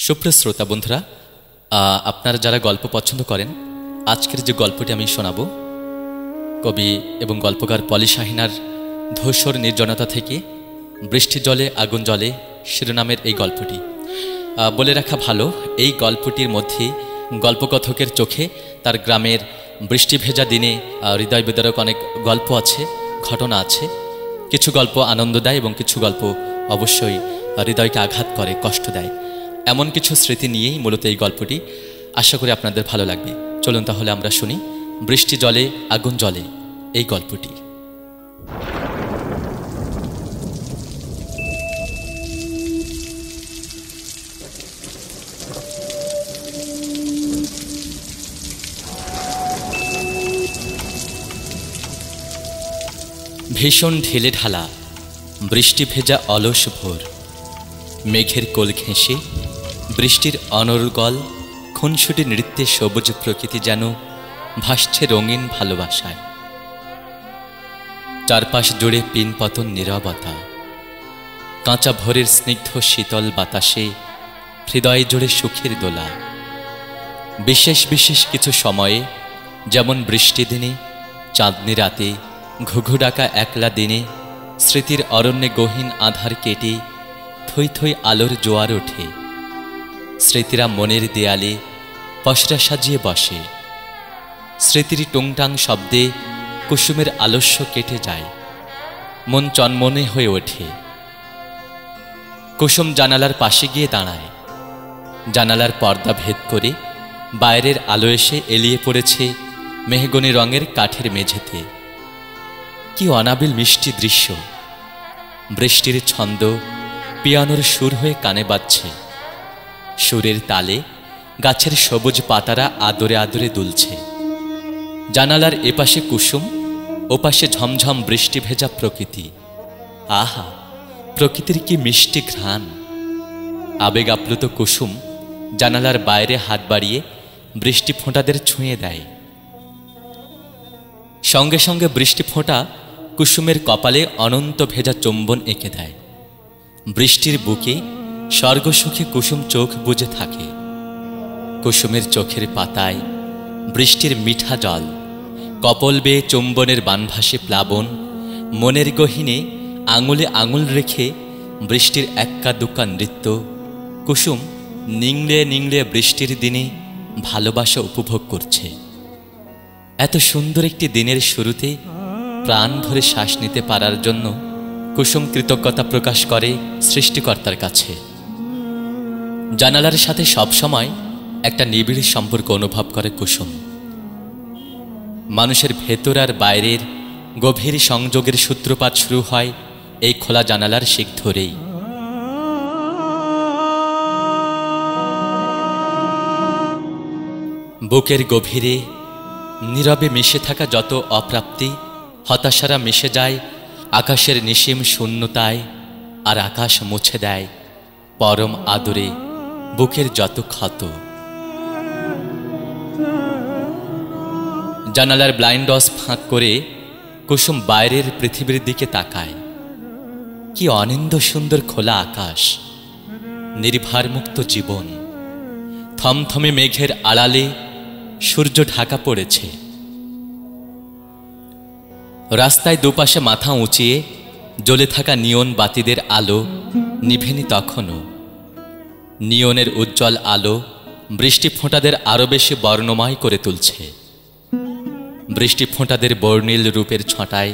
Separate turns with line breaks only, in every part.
সুপ্রিয় শ্রোতা বন্ধুরা, আপনারা যারা গল্প পছন্দ করেন, আজকের যে গল্পটি আমি শোনাব কবি এবং গল্পকার পলি শাহিনার ধূসর নির্জনতা থেকে বৃষ্টি জলে আগুন জলে শিরোনামের এই গল্পটি। বলে রাখা ভালো, এই গল্পটির মধ্যে গল্পকথকের চোখে তার গ্রামের বৃষ্টি ভেজা দিনে হৃদয় বিদারক অনেক গল্প আছে, ঘটনা আছে। কিছু গল্প আনন্দ দেয় এবং কিছু গল্প অবশ্যই হৃদয়কে আঘাত করে, কষ্ট দেয়। এমন কিছু স্মৃতি নিয়েই মূলত এই গল্পটি। আশা করি আপনাদের ভালো লাগবে। চলুন তাহলে আমরা শুনি বৃষ্টি জলে আগুন জলে এই গল্পটি। ভীষণ ঢেলে ঢালা বৃষ্টি ভেজা অলস ভোর, মেঘের কোল ঘেঁষে বৃষ্টির অনর্গল খুনসুটি নৃত্যে সবুজ প্রকৃতি যেন ভাসছে রঙিন ভালোবাসায়। চারপাশ জুড়ে পিনপতন নীরবতা, কাঁচা ভোরের স্নিগ্ধ শীতল বাতাসে হৃদয় জুড়ে সুখের দোলা। বিশেষ বিশেষ কিছু সময়ে, যেমন বৃষ্টি দিনে, চাঁদনি রাতে, ঘুঘু ডাকা একলা দিনে, স্মৃতির অরণ্যে গহীন আধার কেটে থই থই আলোর জোয়ার ওঠে। স্মৃতিরা মনের দেয়ালে পসরা সাজিয়ে বসে। স্মৃতির টুংটাং শব্দে কুসুমের আলস্য কেটে যায়, মন চনমনে হয়ে ওঠে। কুসুম জানালার পাশে গিয়ে দাঁড়ায়। জানালার পর্দা ভেদ করে বাইরের আলো এসে এলিয়ে পড়েছে মেহগনি রঙের কাঠের মেঝেতে। কি অনাবিল মিষ্টি দৃশ্য! বৃষ্টির ছন্দ পিয়ানোর সুর হয়ে কানে বাজছে। সুরের তালে গাছের সবুজ পাতারা আদরে আদরে দুলছে। জানালার এপাশে কুসুম, ওপাশে ঝমঝম বৃষ্টি ভেজা প্রকৃতি। আহা, প্রকৃতির কি মিষ্টি ঘ্রাণ! আবেগ আপ্লুত কুসুম জানালার বাইরে হাত বাড়িয়ে বৃষ্টি ফোঁটাদের ছুঁয়ে দেয়। সঙ্গে সঙ্গে বৃষ্টি ফোঁটা কুসুমের কপালে অনন্ত ভেজা চুম্বন এঁকে দেয়। বৃষ্টির বুকে স্বর্গসুখে কুসুম চোখ বুজে থাকে। কুসুমের চোখের পাতায় বৃষ্টির মিঠা জল, কপল বেয়ে চুম্বনের বানভাসে প্লাবন। মনের গহীনে আঙুলে আঙুল রেখে বৃষ্টির এক্কা দুক্কা নৃত্য। কুসুম নিংড়ে নিংড়ে বৃষ্টির দিনে ভালোবাসা উপভোগ করছে। এত সুন্দর একটি দিনের শুরুতে প্রাণ ভরে শ্বাস নিতে পারার জন্য কুসুম কৃতজ্ঞতা প্রকাশ করে সৃষ্টিকর্তার কাছে। জানালার সাথে সবসময় একটা নিবিড় সম্পর্ক অনুভব করে কুসুম। মানুষের ভেতর আর বাইরের গভীর সংযোগের সূত্রপাত শুরু হয় এই খোলা জানালার শিক ধরেই। বুকের গভীরে নীরবে মিশে থাকা যত অপ্রাপ্তি, হতাশারা মিশে যায় আকাশের নিশিম শূন্যতায়, আর আকাশ মুছে দেয় পরম আদরে বুকের যত ক্ষত। জানালার ব্লাইন্ডস ফাঁক করে কুসুম বাইরের পৃথিবীর দিকে তাকায়। কি অনিন্দ সুন্দর খোলা আকাশ, নির্ভার মুক্ত জীবন। থমথমে মেঘের আড়ালে সূর্য ঢাকা পড়েছে। রাস্তায় দুপাশে মাথা উঁচিয়ে জ্বলে থাকা নিয়ন বাতিদের আলো নিভেনি তখনও। নিয়নের উজ্জ্বল আলো বৃষ্টি ফোঁটাদের আরো বেশি বর্ণময় করে তুলছে। বৃষ্টি ফোঁটাদের বর্ণিল রূপের ছটায়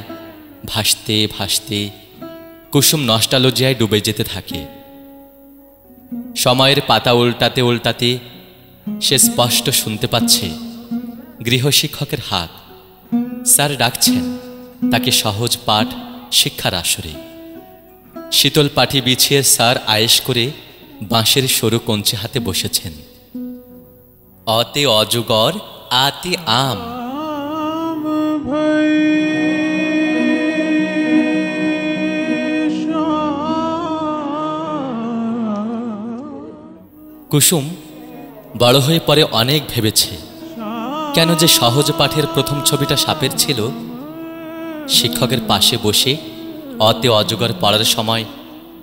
ভাসতে ভাসতে কুসুম নস্টালজিয়ায় ডুবে যেতে থাকে। সময়ের পাতা উল্টাতে উল্টাতে সে স্পষ্ট শুনতে পাচ্ছে গৃহশিক্ষকের হাত। স্যার ডাকছেন তাকে সহজ পাঠ শিক্ষার আসরে। শীতল পাটি বিছিয়ে স্যার আয়েশ করে বাঁশের সরু কঞ্চি হাতে বসেছেন। অতে অজগর আতে আম। কুসুম বড় হয়ে পরে অনেক ভেবেছে কেন যে সহজ পাঠের প্রথম ছবিটা সাপের ছিল। শিক্ষকের পাশে বসে অতে অজগর পড়ার সময়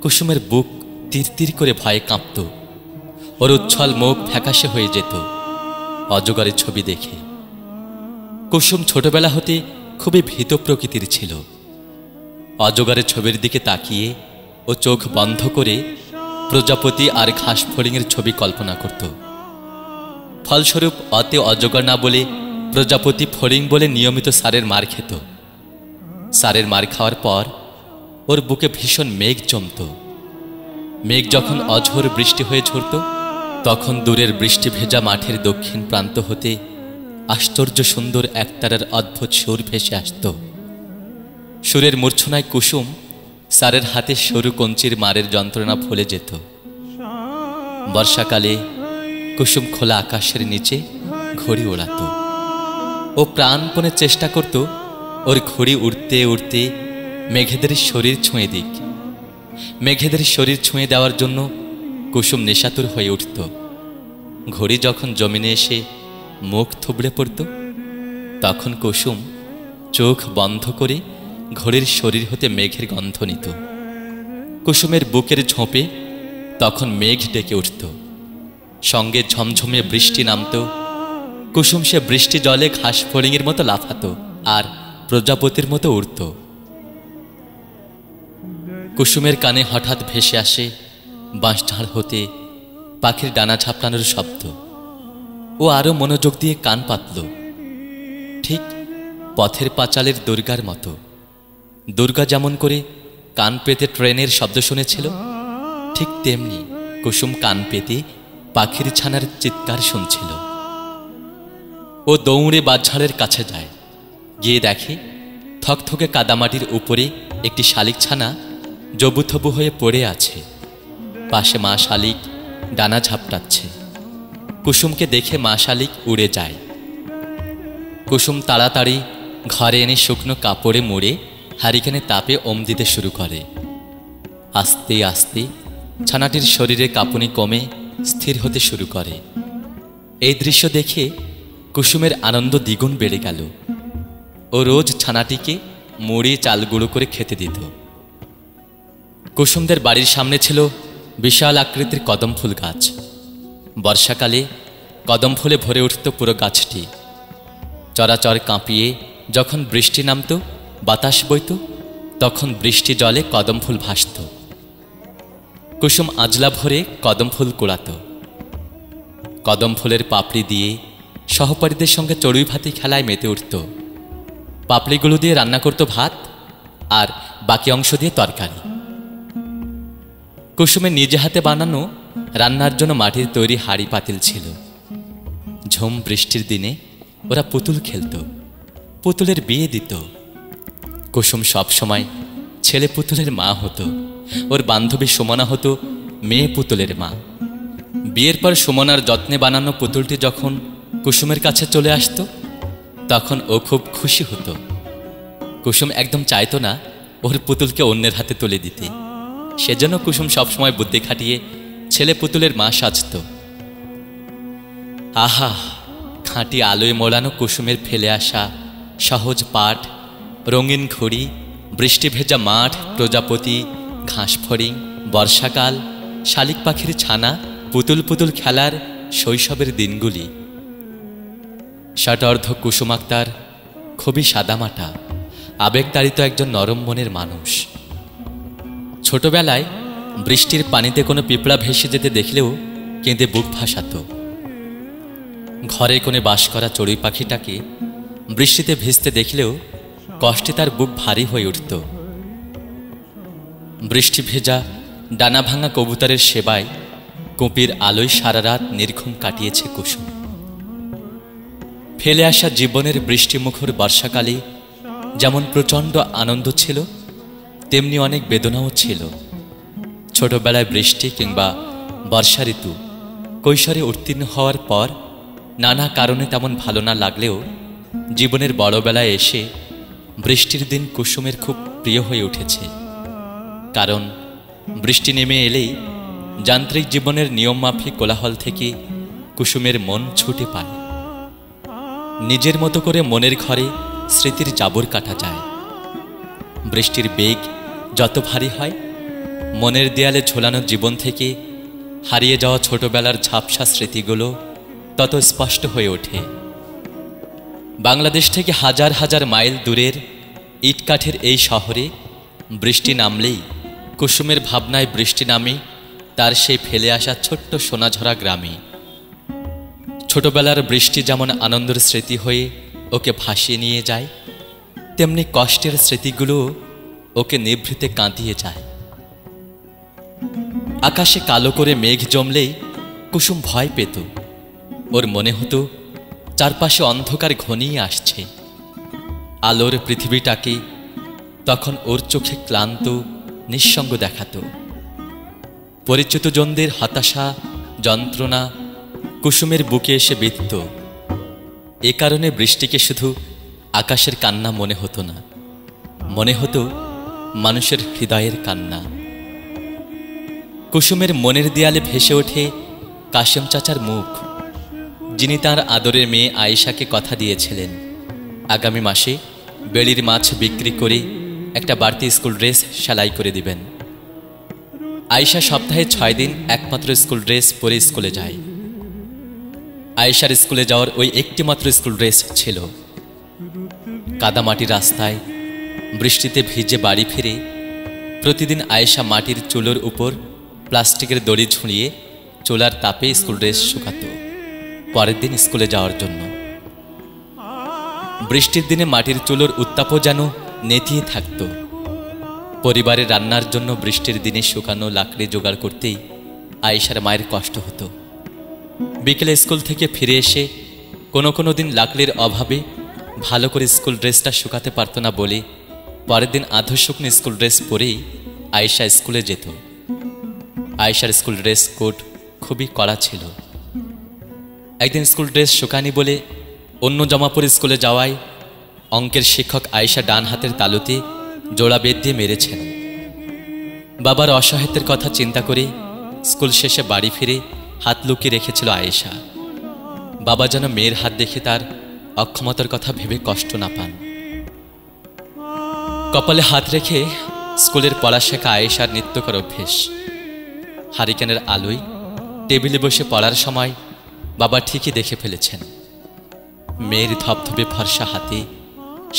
কুসুমের বুক তীর তীর করে ভয়ে কাঁপত। ওর উচ্ছল মুখ ফ্যাকাশে হয়ে যেত অজগরের ছবি দেখে। কুসুম ছোটবেলা হতে খুবই ভীত প্রকৃতির ছিল। অজগরের ছবির দিকে তাকিয়ে ও চোখ বন্ধ করে প্রজাপতি আর ঘাস ফড়িংয়ের ছবি কল্পনা করত। ফলস্বরূপ অতে অজগর না বলে প্রজাপতি ফড়িং বলে নিয়মিত স্যারের মার খেত। স্যারের মার খাওয়ার পর ওর বুকে ভীষণ মেঘ জমত। মেঘ যখন অঝোর বৃষ্টি হয়ে ঝরত, তখন দূরের বৃষ্টি ভেজা মাঠের দক্ষিণ প্রান্ত হতে আশ্চর্য সুন্দর একতারার অদ্ভুত সুর ভেসে আসত। সুরের মূর্ছনায় কুসুম স্যারের হাতে সরু কঞ্চির মারের যন্ত্রণা ভুলে যেত। বর্ষাকালে কুসুম খোলা আকাশের নিচে ঘড়ি ওড়াত। ও প্রাণপণে চেষ্টা করত ওর ঘড়ি উড়তে উড়তে মেঘেদের শরীর ছুঁয়ে দিক। মেঘেদের শরীর ছুঁয়ে দেওয়ার জন্য কুসুম নেশাতুর হয়ে উঠত। ঘড়ি যখন জমিনে এসে মুখ থুবড়ে পড়ত, তখন কুসুম চোখ বন্ধ করে ঘড়ির শরীর হতে মেঘের গন্ধ নিত। কুসুমের বুকের ঝোঁপে তখন মেঘ ডেকে উঠত, সঙ্গে ঝমঝমে বৃষ্টি নামত। কুসুম সে বৃষ্টি জলে ঘাস ফড়িংয়ের মতো লাফাত আর প্রজাপতির মতো উড়ত। কুসুমের কানে হঠাৎ ভেসে আসে বাঁশঝাড় হতে পাখির ডানা ঝাপটানোর শব্দ। ও আরো মনোযোগ দিয়ে কান পাতল, ঠিক পথের পাঁচালের দুর্গার মতো। দুর্গা যেমন করে কান পেতে ট্রেনের শব্দ শুনেছিল, ঠিক তেমনি কুসুম কান পেতে পাখির ছানার চিৎকার শুনছিল। ও দৌড়ে বাঁশঝাড়ের কাছে যায়, গিয়ে দেখে থকথকে কাদামাটির উপরে একটি শালিক ছানা জবুথবু হয়ে পড়ে আছে। পাশে মা শালিক ডানা ঝাপটাচ্ছে। কুসুমকে দেখে মা শালিক উড়ে যায়। কুসুম তাড়াতাড়ি ঘরে এনে শুকনো কাপড়ে মুড়ে হারিকেনে তাপে ওম দিতে শুরু করে। আস্তে আস্তে ছানাটির শরীরে কাঁপুনি কমে স্থির হতে শুরু করে। এই দৃশ্য দেখে কুসুমের আনন্দ দ্বিগুণ বেড়ে গেল। ও রোজ ছানাটিকে মুড়ি চাল গুঁড়ো করে খেতে দিত। কুসুমদের বাড়ির সামনে ছিল বিশাল আকৃতির কদম ফুল গাছ। বর্ষাকালে কদম ফুলে ভরে উঠত পুরো গাছটি। চরাচর কাঁপিয়ে যখন বৃষ্টি নামত, বাতাস বইত, তখন বৃষ্টি জলে কদম ফুল ভাসত। কুসুম আজলা ভরে কদম ফুল কুড়াত। কদম ফুলের পাপড়ি দিয়ে সহপারীদের সঙ্গে চড়ুই ভাতি খেলায় মেতে উঠত। পাপড়িগুলো দিয়ে রান্না করত ভাত, আর বাকি অংশ দিয়ে তরকারি। কুসুমের নিজে হাতে বানানো রান্নার জন্য মাটির তৈরি হাঁড়ি পাতিল ছিল। ঝুম বৃষ্টির দিনে ওরা পুতুল খেলত, পুতুলের বিয়ে দিত। কুসুম সব সময় ছেলে পুতুলের মা হতো। ওর বান্ধবী সুমনা হতো মেয়ে পুতুলের মা। বিয়ের পর সুমনার যত্নে বানানো পুতুলটি যখন কুসুমের কাছে চলে আসতো, তখন ও খুব খুশি হতো। কুসুম একদম চাইতো না ওর পুতুলকে অন্যের হাতে তুলে দিতে। সেজন্য কুসুম সবসময় বুদ্ধি খাটিয়ে ছেলে পুতুলের মা সাজত। আহা, খাঁটি আলোয় মোড়ানো কুসুমের ফেলে আসা সহজ পাঠ, রঙিন ঘড়ি, বৃষ্টি ভেজা মাঠ, প্রজাপতি, ঘাস ফড়িং, বর্ষাকাল, শালিক পাখির ছানা, পুতুল পুতুল খেলার শৈশবের দিনগুলি। ষাটার্ধ কুসুম আক্তার খুবই সাদামাটা, আবেগতাড়িত একজন নরম মনের মানুষ। ছোটবেলায় বৃষ্টির পানিতে কোনো পিঁপড়া ভেসে যেতে দেখলেও কেঁদে বুক ভাসাত। ঘরে কোণে বাস করা চড়ুই পাখিটাকে বৃষ্টিতে ভিজতে দেখলেও কষ্টে তার বুক ভারী হয়ে উঠত। বৃষ্টি ভেজা ডানা ভাঙা কবুতরের সেবায় কুপির আলোয় সারা রাত নির্ঘুম কাটিয়েছে কুসুম। ফেলে আসা জীবনের বৃষ্টিমুখর বর্ষাকালে যেমন প্রচণ্ড আনন্দ ছিল, তেমনি অনেক বেদনাও ছিল। ছোটবেলায় বৃষ্টি কিংবা বর্ষা ঋতু কৈশোরে উত্তীর্ণ হওয়ার পর নানা কারণে তেমন ভালো না লাগলেও জীবনের বড়বেলায় এসে বৃষ্টির দিন কুসুমের খুব প্রিয় হয়ে উঠেছে। কারণ বৃষ্টি নেমে এলেই যান্ত্রিক জীবনের নিয়মমাফিক কোলাহল থেকে কুসুমের মন ছুটে পায়। নিজের মতো করে মনের ঘরে স্মৃতির জাবর কাটা যায়। বৃষ্টির বেগ যত ভারী হয়, মনের দেয়ালে ঝোলানো জীবন থেকে হারিয়ে যাওয়া ছোটবেলার ঝাপসা স্মৃতিগুলো তত স্পষ্ট হয়ে ওঠে। বাংলাদেশ থেকে হাজার হাজার মাইল দূরের ইটকাঠের এই শহরে বৃষ্টি নামলেই কুসুমের ভাবনায় বৃষ্টি নামে তার সেই ফেলে আসা ছোট্ট সোনাঝরা গ্রামে। ছোটবেলার বৃষ্টি যেমন আনন্দের স্মৃতি হয়ে ওকে ভাসিয়ে নিয়ে যায়, তেমনি কষ্টের স্মৃতিগুলো ওকে নিভৃতে কাঁদিয়ে যায়। আকাশে কালো করে মেঘ জমলেই কুসুম ভয় পেত। ওর মনে হতো চারপাশে অন্ধকার ঘনিয়ে আসছে। আলোর পৃথিবীটাকে তখন ওর চোখে ক্লান্ত নিঃসঙ্গ দেখাত। পরিচিত জনদের হতাশা যন্ত্রণা কুসুমের বুকে এসে বিঁধত। এ কারণে বৃষ্টিকে শুধু আকাশের কান্না মনে হতো না, মনে হতো মানুষের হৃদয়ের কান্না। কুসুমের মনের দেয়ালে ভেসে ওঠে কাশেম চাচার মুখ, যিনি তাঁর আদরের মেয়ে আয়েশাকে কথা দিয়েছিলেন আগামী মাসে বেলির মাছ বিক্রি করে একটা বাড়তি স্কুল ড্রেস সেলাই করে দিবেন। আয়েশা সপ্তাহে 6 দিন একমাত্র স্কুল ড্রেস পরে স্কুলে যায়। আয়েশার স্কুলে যাওয়ার ওই একটিমাত্র স্কুল ড্রেস ছিল। কাদামাটি রাস্তায় বৃষ্টিতে ভিজে বাড়ি ফিরে প্রতিদিন আয়েশা মাটির চুলোর উপর প্লাস্টিকের দড়ি ঝুলিয়ে চুলার তাপে স্কুল ড্রেস শুকাত পরের দিন স্কুলে যাওয়ার জন্য। বৃষ্টির দিনে মাটির চুলোর উত্তাপও যেন নেতিয়ে থাকত। পরিবারের রান্নার জন্য বৃষ্টির দিনে শুকানো লাকড়ি জোগাড় করতেই আয়েশার মায়ের কষ্ট হতো। বিকেলে স্কুল থেকে ফিরে এসে কোনো দিন লাকড়ির অভাবে ভালো করে স্কুল ড্রেসটা শুকাতে পারত না বলে পরের দিন আধো শুকনো স্কুল ড্রেস পরেই আয়েশা স্কুলে যেত। আয়েশার স্কুল ড্রেস কোড খুবই কড়া ছিল। একদিন স্কুল ড্রেস শুকানি বলে অন্য জামা পরে স্কুলে যাওয়ায় অঙ্কের শিক্ষক আয়েশা ডান হাতের তালুতে জোড়া বেত দিয়ে মেরেছেন। বাবার অসহায়ত্বের কথা চিন্তা করে স্কুল শেষে বাড়ি ফিরে হাত লুকিয়ে রেখেছিল আয়েশা। বাবা যেন মেয়ের হাত দেখে তার অক্ষমতার কথা ভেবে কষ্ট না পান। কপালে হাত রেখে স্কুলের পড়া শেখা আয়েশার নিত্যকর অভ্যেস। হারিকেনের আলোয় টেবিলে বসে পড়ার সময় বাবা ঠিকই দেখে ফেলেছেন মেয়ের ধপধপে ফর্সা হাতে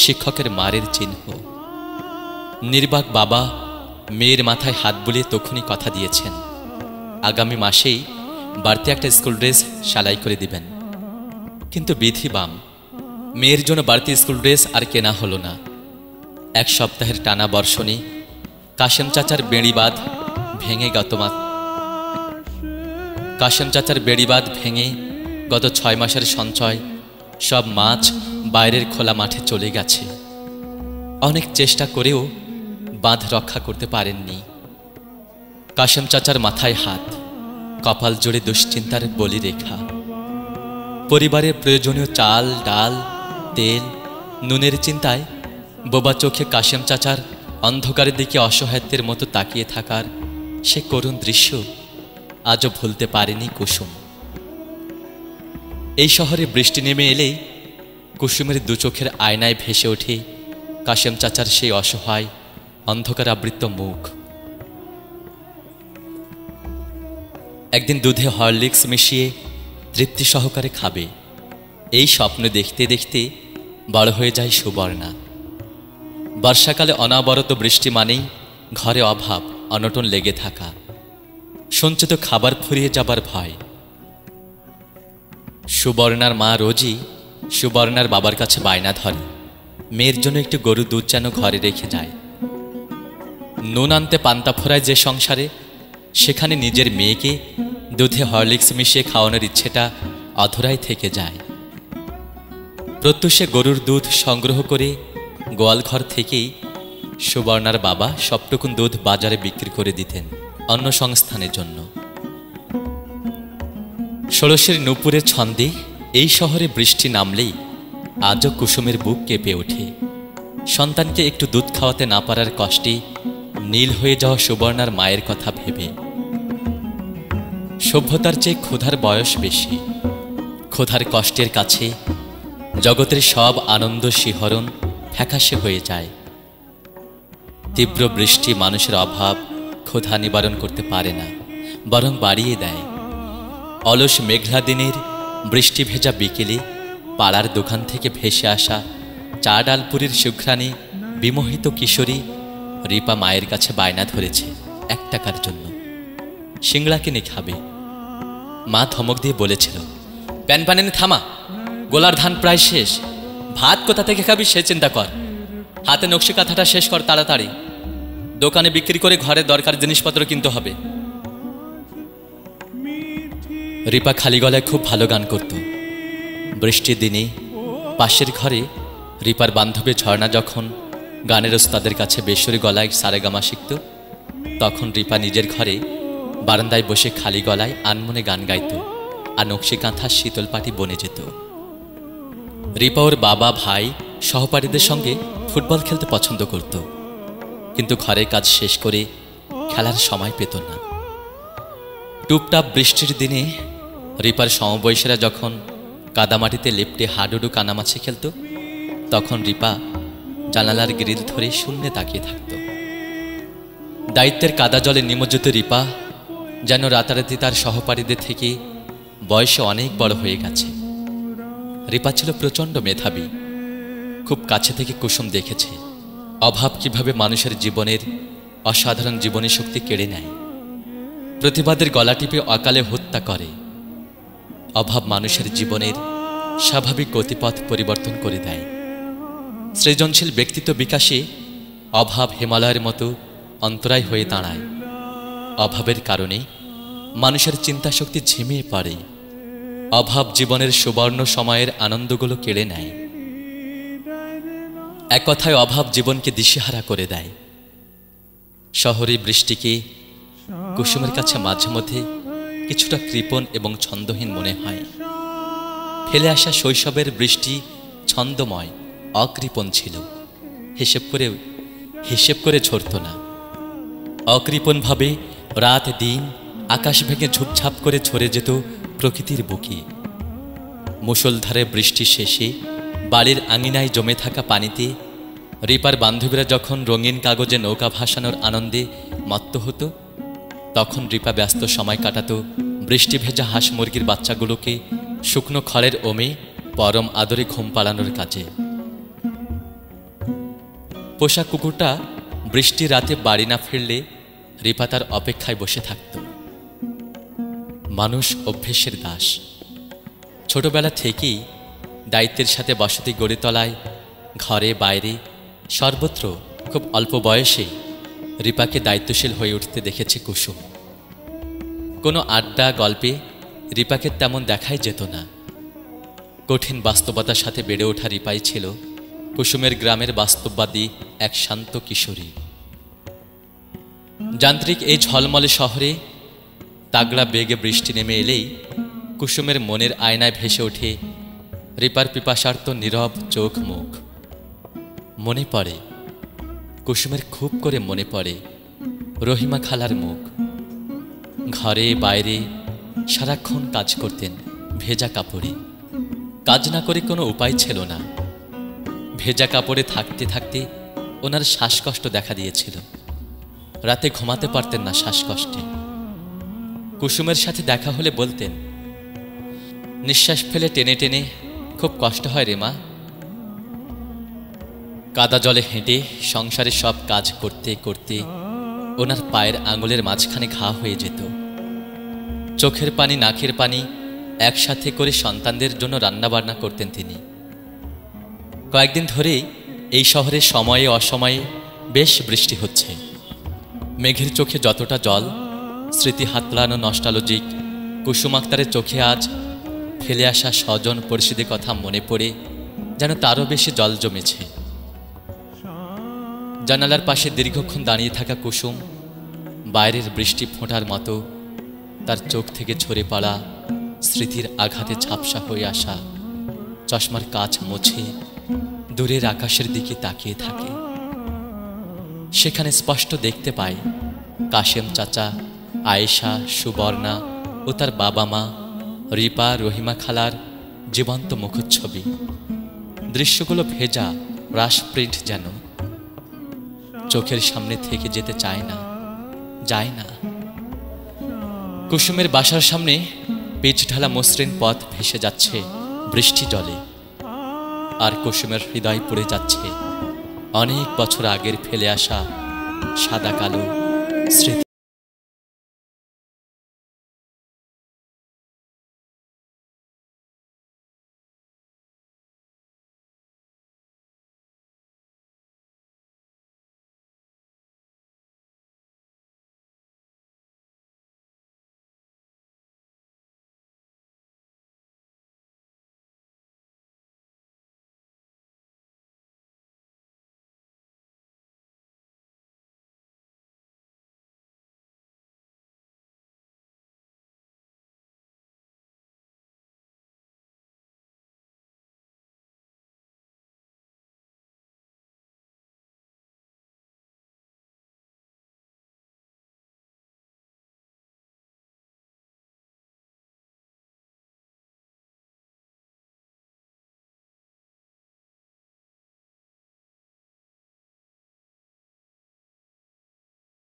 শিক্ষকের মারের চিহ্ন। নির্বাক বাবা মেয়ের মাথায় হাত বুলিয়ে তখনই কথা দিয়েছেন আগামী মাসেই বাড়তি একটা স্কুল ড্রেস সেলাই করে দিবেন। কিন্তু বিধি বাম, মেয়ের জন্য বাড়তি স্কুল ড্রেস আর কেনা হলো না। এক সপ্তাহের টানা বর্ষণে কাশেম চাচার বেড়িবাঁধ ভেঙে গত 6 মাসের সঞ্চয় সব মাছ বাইরের খোলা মাঠে চলে গেছে। অনেক চেষ্টা করেও বাঁধ রক্ষা করতে পারেননি। কাশেম চাচার মাথায় হাত, কপাল জুড়ে দুশ্চিন্তার বলিরেখা। পরিবারের প্রয়োজনীয় চাল ডাল তেল নুনের চিন্তায় বোবা চোখে কাশেম চাচার অন্ধকারের দিকে অসহায়ত্বের মতো তাকিয়ে থাকার সে করুণ দৃশ্য আজও ভুলতে পারেনি কুসুম। এই শহরে বৃষ্টি নেমে এলেই কুসুমের দু চোখের আয়নায় ভেসে ওঠে কাশেম চাচার সেই অসহায় অন্ধকার আবৃত মুখ। একদিন দুধে হরলিক্স মিশিয়ে তৃপ্তি সহকারে খাবে, এই স্বপ্ন দেখতে দেখতে বড় হয়ে যায় সুবর্ণা। বর্ষাকালে অনাবরত বৃষ্টি মানেই ঘরে অভাব অনটন লেগে থাকা, সঞ্চিত খাবার ফুরিয়ে যাবার ভয়। সুবর্ণার মা রোজই সুবর্ণার বাবার কাছে বায়না ধরে মেয়ের জন্য একটু গরু দুধ যেন ঘরে রেখে যায়। নুন আনতে পান্তা ফোরায় যে সংসারে, সেখানে নিজের মেয়েকে দুধে হরলিক্স মিশিয়ে খাওয়ানোর ইচ্ছেটা অধরাই থেকে যায়। প্রত্যুষে গরুর দুধ সংগ্রহ করে গোয়ালঘর থেকেই সুবর্ণার বাবা সবটুকুন দুধ বাজারে বিক্রি করে দিতেন অন্য সংস্থানের জন্য। ষোড়শের নূপুরের ছন্দে এই শহরে বৃষ্টি নামলেই আজও কুসুমের বুক কেঁপে ওঠে। সন্তানকে একটু দুধ খাওয়াতে না পারার কষ্টে নীল হয়ে যাওয়া সুবর্ণার মায়ের কথা ভেবে। সভ্যতার চেয়ে ক্ষুধার বয়স বেশি। ক্ষুধার কষ্টের কাছে জগতের সব আনন্দ শিহরণ ফ্যাকাশে হয়ে যায়। তীব্র বৃষ্টি মানুষের অভাব ক্ষুধা নিবারণ করতে পারে না, বরং বাড়িয়ে দেয়। অলস মেঘলা দিনের বৃষ্টি ভেজা বিকেলে পাড়ার দোকান থেকে ভেসে আসা চা ডালপুরির সুঘ্রাণে বিমোহিত কিশোরী রিপা মায়ের কাছে বায়না ধরেছে 1 টাকার জন্য, সিংড়া কিনে খাবে। মা ধমক দিয়ে বলেছিল, প্যান পানেনে থামা, গোলার ধান প্রায় শেষ, ভাত কোথা থেকে খাবি সে চিন্তা কর, হাতে নকশি কাঁথাটা শেষ কর তাড়াতাড়ি, দোকানে বিক্রি করে ঘরের দরকার জিনিসপত্র কিনতে হবে। রিপা খালি গলায় খুব ভালো গান করত। বৃষ্টির দিনে পাশের ঘরে রিপার বান্ধবী ঝর্ণা যখন গানের ওস্তাদের কাছে বেসুরি গলায় সারেগামা শিখত, তখন রিপা নিজের ঘরে বারান্দায় বসে খালি গলায় আনমনে গান গাইত আর নকশি কাঁথার শীতল পাটি বনে যেত। রিপা ওর বাবা, ভাই, সহপাঠীদের সঙ্গে ফুটবল খেলতে পছন্দ করত, কিন্তু ঘরের কাজ শেষ করে খেলার সময় পেত না। টুপটাপ বৃষ্টির দিনে রিপার সমবয়সীরা যখন কাদামাটিতে লেপ্টে হাডুডু কানামাছি খেলত, তখন রিপা জানালার গ্রিল ধরে শূন্যে তাকিয়ে থাকত। দায়িত্বের কাদা জলে নিমজ্জিত রিপা যেন রাতারাতি তার সহপাঠীদের থেকে বয়সে অনেক বড় হয়ে গেছে। রিপা ছিল প্রচণ্ড মেধাবী, খুব কাছে থেকে কুসুম দেখেছে অভাব কিভাবে মানুষের জীবনের অসাধারণ জীবনী শক্তি কেড়ে নেয়, প্রতিবাদের গলা টিপে অকালে হত্যা করে। অভাব মানুষের জীবনের স্বাভাবিক গতিপথ পরিবর্তন করে দেয়। সৃজনশীল ব্যক্তিত্ব বিকাশে অভাব হিমালয়ের মতো অন্তরায় হয়ে দাঁড়ায়। অভাবের কারণে মানুষের চিন্তাশক্তি ঝিমিয়ে পড়ে। অভাব জীবনের সুবর্ণ সময়ের আনন্দগুলো কেড়ে নেয়। এক কথায় অভাব জীবনকে দিশেহারা করে দেয়। শহরে বৃষ্টিকে কুসুমের কাছে মাঝে মধ্যে কিছুটা কৃপণ এবং ছন্দহীন মনে হয়। ফেলে আসা শৈশবের বৃষ্টি ছন্দময়, অকৃপণ ছিল, হিসেব করে ঝরত না। অকৃপণভাবে রাত দিন আকাশ ভেঙে ঝুপঝাপ করে ঝরে যেত প্রকৃতির বুকে। মুষলধারে বৃষ্টি শেষে বাড়ির আঙিনায় জমে থাকা পানিতে রিপার বান্ধবীরা যখন রঙিন কাগজে নৌকা ভাসানোর আনন্দে মত্ত হতো, তখন রিপা ব্যস্ত সময় কাটাতো বৃষ্টি ভেজা হাঁস মুরগির বাচ্চাগুলোকে শুকনো খড়ের ওমে পরম আদরে ঘুম পাড়ানোর কাজে। পোষা কুকুরটা বৃষ্টি রাতে বাড়ি না ফিরলে রিপা তার অপেক্ষায় বসে থাকত। মানুষ অভ্যেসের দাস। ছোটবেলা থেকেই দায়িত্বের সাথে বসতি গড়ে তোলায় ঘরে বাইরে সর্বত্র খুব অল্প বয়সে রিপাকে দায়িত্বশীল হয়ে উঠতে দেখেছে কুসুম। কোনো আড্ডা গল্পে রিপাকে তেমন দেখাই যেত না। কঠিন বাস্তবতার সাথে বেড়ে ওঠা রিপাই ছিল কুসুমের গ্রামের বাস্তববাদী এক শান্ত কিশোরী। যান্ত্রিক এই ঝলমলে শহরে তাগড়া বেগে বৃষ্টি নেমে এলেই কুসুমের মনের আয়নায় ভেসে ওঠে রিপার পিপাসার্ত নীরব চোখ মুখ। মনে পড়ে, কুসুমের খুব করে মনে পড়ে রহিমা খালার মুখ। ঘরে বাইরে সারাক্ষণ কাজ করতেন ভেজা কাপড়ে। কাজ না করে কোনো উপায় ছিল না। ভেজা কাপড়ে থাকতে থাকতে ওনার শ্বাসকষ্ট দেখা দিয়েছিল। রাতে ঘুমাতে পারতেন না শ্বাসকষ্টে। কুসুমের সাথে দেখা হলে বলতেন, নিঃশ্বাস ফেলে টেনে টেনে খুব কষ্ট হয় রে মা। কাদা জলে হেঁটে সংসারে সব কাজ করতে করতে ওনার পায়ের আঙুলের মাঝখানে ঘা হয়ে যেত। চোখের পানি নাকের পানি একসাথে করে সন্তানদের জন্য রান্নাবান্না করতেন তিনি। কয়েকদিন ধরেই এই শহরে সময়ে অসময়ে বেশ বৃষ্টি হচ্ছে। মেঘের চোখে যতটা জল, স্মৃতি হাতড়ানো নস্টালজিক কুসুম আক্তারের চোখে আজ ফেলে আসা স্বজন পরিচিতির কথা মনে পড়ে যেন তারও বেশি জল জমেছে। জানালার পাশে দীর্ঘক্ষণ দাঁড়িয়ে থাকা কুসুম বাইরের বৃষ্টি ফোঁটার মতো তার চোখ থেকে ঝরে পড়া স্মৃতির আঘাতে ঝাপসা হয়ে আসা চশমার কাচ মুছে দূরের আকাশের দিকে তাকিয়ে থাকে। সেখানে স্পষ্ট দেখতে পায় কাশেম চাচা, আয়েশা, সুবর্ণা ও তার বাবা মা, রিপা, রহিমা খালার জীবন্ত মুখচ্ছবি। দৃশ্যগুলো ভেজা রাশপ্রিন্ট যেন চোখের সামনে থেকে যেতে চায় না, যায় না। কুসুমের বাসার সামনে পিচ ঢালা মসৃণ পথ ভেসে যাচ্ছে বৃষ্টি জলে, আর কুসুমের হৃদয় পড়ে যাচ্ছে অনেক বছর আগের ফেলে আসা সাদা কালো স্মৃতি।